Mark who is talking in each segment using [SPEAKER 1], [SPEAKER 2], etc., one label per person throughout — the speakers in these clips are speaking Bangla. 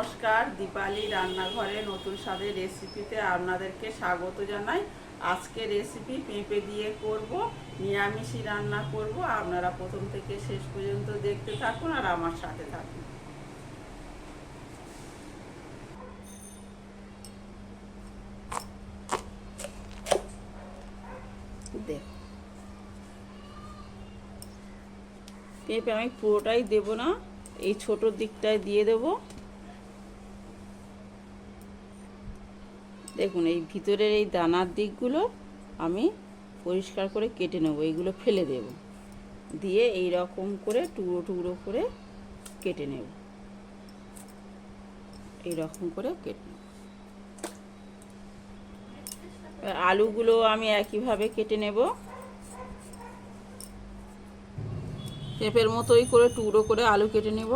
[SPEAKER 1] নমস্কার, দীপালি রান্নাঘরে নতুন স্বাদের রেসিপিতে আপনাদেরকে স্বাগত জানাই। আজকে রেসিপি পেঁপে দিয়ে করব, নিরামিষই রান্না করব। আপনারা প্রথম থেকে শেষ পর্যন্ত দেখতে থাকুন আর আমার সাথে থাকুন। পেঁপে আমি পুরোটাই দেব না, এই ছোট দিকটায় দিয়ে দেব। দেখুন, এই ভিতরের এই দানার দিকগুলো আমি পরিষ্কার করে কেটে নেব, এইগুলো ফেলে দেব। দিয়ে এই রকম করে টুকরো টুকরো করে কেটে নেব, এই রকম করে কেটে নেব। আলুগুলো আমি একইভাবে কেটে নেব, পেঁপের মতোই করে টুকরো করে আলু কেটে নেব।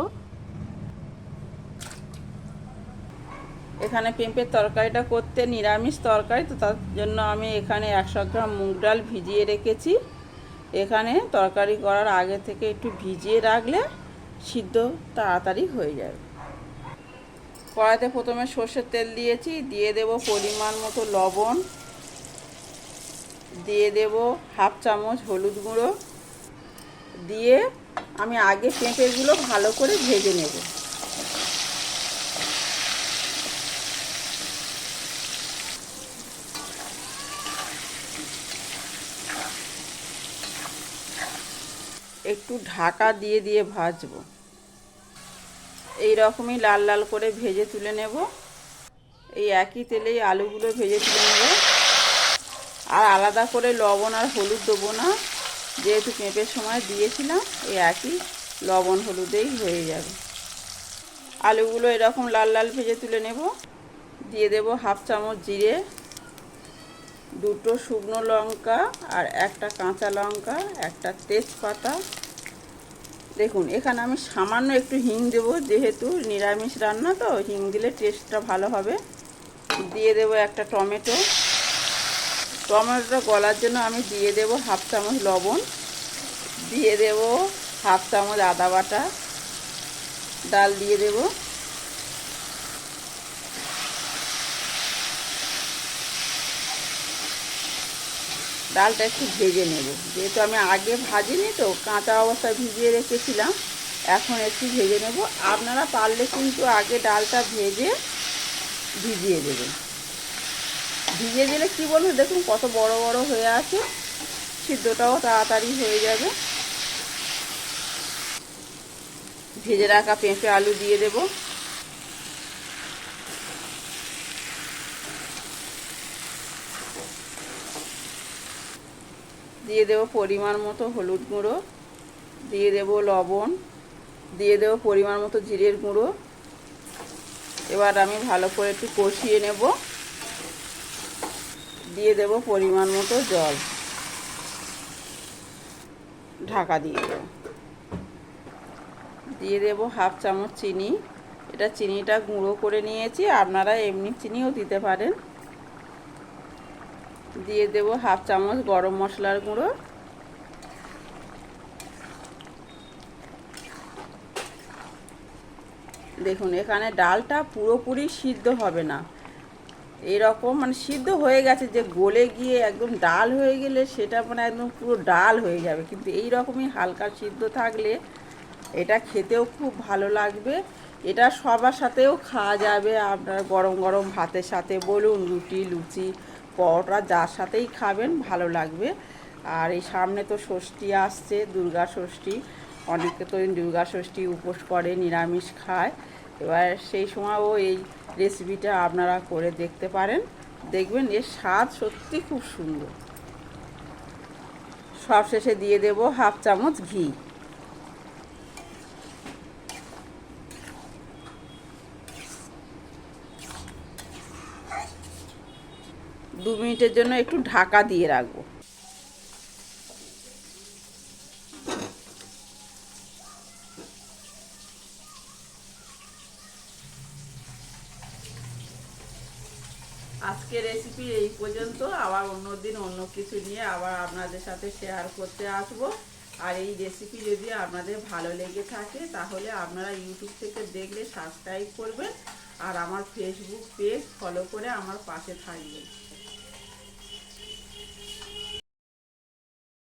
[SPEAKER 1] এখানে পেঁপের তরকারিটা করতে নিরামিষ তরকারি, তো তার জন্য আমি এখানে 100 গ্রাম মুগ ডাল ভিজিয়ে রেখেছি। এখানে তরকারি করার আগে থেকে একটু ভিজিয়ে রাখলে সিদ্ধ তাড়াতাড়ি হয়ে যাবে। কড়াইতে প্রথমে সর্ষের তেল দিয়েছি, দিয়ে দেব পরিমাণ মতো লবণ, দিয়ে দেব হাফ চামচ হলুদ গুঁড়ো, দিয়ে আমি আগে পেঁপেগুলো ভালো করে ভেজে নেব। একটু ঢাকা দিয়ে দিয়ে ভাজবো, এই রকমই লাল লাল করে ভেজে তুলে নেব। এই একই তেলেই আলুগুলো ভেজে তুলে নেব, আর আলাদা করে লবণ আর হলুদ দেবো না, যেহেতু পেঁপের সময় দিয়েছিলাম, এই একই লবণ হলুদেই হয়ে যাবে। আলুগুলো এরকম লাল লাল ভেজে তুলে নেব। দিয়ে দেব হাফ চামচ জিরে, দুটো শুকনো লঙ্কা আর একটা কাঁচা লঙ্কা, একটা তেজপাতা। দেখুন, এখানে আমি সামান্য একটু হিং দেব, যেহেতু নিরামিষ রান্না তো হিং দিলে টেস্টটা ভালো হবে। দিয়ে দেব একটা টমেটো, টমেটোটা গলার জন্য আমি দিয়ে দেব হাফ চামচ লবণ, দিয়ে দেব হাফ চামচ আদা বাটা, ডাল দিয়ে দেব। ডালটা একটু ভেজে নেব, যেহেতু আমি আগে ভাজিনি তো, কাঁচা অবস্থায় ভিজিয়ে রেখেছিলাম, এখন একটু ভেজে নেব। আপনারা পারলে কিন্তু আগে ডালটা ভেজে ভিজিয়ে দেবেন। ভিজিয়ে দিলে কি বলবো, দেখুন কত বড় বড় হয়ে আছে, সিদ্ধটাও তাড়াতাড়ি হয়ে যাবে। ভেজে রাখা পেঁপে আলু দিয়ে দেব, দিয়ে দেব পরিমাণ মতো হলুদ গুঁড়ো, দিয়ে দেব লবণ, দিয়ে দেব পরিমাণ মতো জিরের গুঁড়ো। এবার আমি ভালো করে একটু কষিয়ে নেব, দিয়ে দেব পরিমাণ মতো জল, ঢাকা দিয়ে দেব। দিয়ে দেব হাফ চামচ চিনি, এটা চিনিটা গুঁড়ো করে নিয়েছি, আপনারা এমনি চিনিও দিতে পারেন। দিয়ে দেব হাফ চামচ গরম মশলার গুঁড়ো, দেখুন এখানে ডালটা পুরোপুরি সিদ্ধ হবে না, এরকম মানে সিদ্ধ হয়ে গেছে, যে গলে গিয়ে একদম ডাল হয়ে গেলে সেটা মানে একদম পুরো ডাল হয়ে যাবে, কিন্তু এই রকমই হালকা সিদ্ধ থাকলে এটা খেতেও খুব ভালো লাগবে। এটা সবার সাথেও খাওয়া যাবে, আপনার গরম গরম ভাতের সাথে বলুন, রুটি লুচি পরোটা যার সাথেই খাবেন ভালো লাগবে। আর এই সামনে তো ষষ্ঠী আসছে, দুর্গা ষষ্ঠী, অনেকে তো দুর্গা ষষ্ঠী উপোস করে, নিরামিষ খায়। এবার সেই সময়ও এই রেসিপিটা আপনারা করে দেখতে পারেন, দেখবেন এর স্বাদ সত্যি খুব সুন্দর। সবশেষে দিয়ে দেব হাফ চামচ ঘি। 2 মিনিটের জন্য একটু ঢাকা দিয়ে রাখবো। আজকে রেসিপি এই পর্যন্ত, আবার অন্য দিন অন্য কিছু নিয়ে আবার আপনাদের সাথে শেয়ার করতে আসবো। আর এই রেসিপি যদি আপনাদের ভালো লেগে থাকে তাহলে আপনারা ইউটিউব থেকে দেখলে সাবস্ক্রাইব করবেন আর আমার ফেসবুক পেজ ফলো করে আমার পাশে থাকবেন।